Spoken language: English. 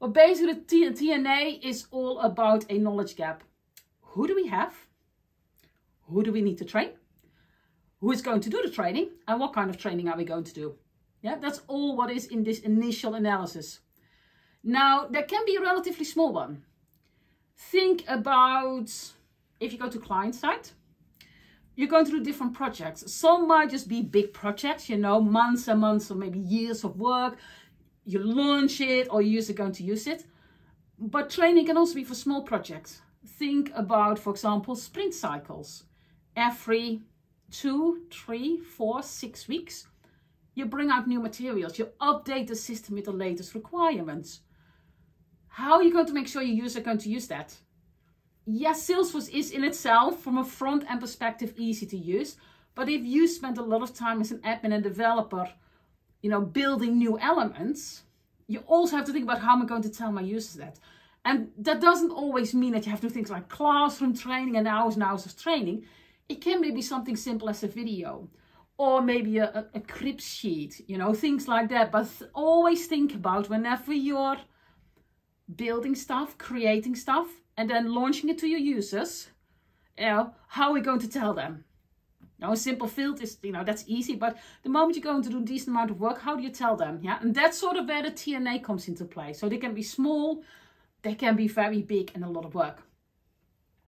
But basically, the TNA is all about a knowledge gap. Who do we have? Who do we need to train? Who is going to do the training? And what kind of training are we going to do? Yeah, that's all what is in this initial analysis. Now, there can be a relatively small one. Think about if you go to client side, you're going to do different projects. Some might just be big projects, you know, months and months or maybe years of work. You launch it or you're going to use it. But training can also be for small projects. Think about, for example, sprint cycles. Every 2, 3, 4, 6 weeks, you bring out new materials. You update the system with the latest requirements. How are you going to make sure your users are going to use that? Yes, Salesforce is in itself, from a front-end perspective, easy to use. But if you spend a lot of time as an admin and developer, you know, building new elements, you also have to think about how am I going to tell my users that. And that doesn't always mean that you have to do things like classroom training and hours of training. It can maybe something simple as a video or maybe a crib sheet, you know, things like that. But always think about whenever you're building stuff, creating stuff, and then launching it to your users, you know, how are we going to tell them? You know, a simple field is, you know, that's easy. But the moment you're going to do a decent amount of work, how do you tell them? Yeah, and that's sort of where the TNA comes into play. So they can be small, they can be very big and a lot of work.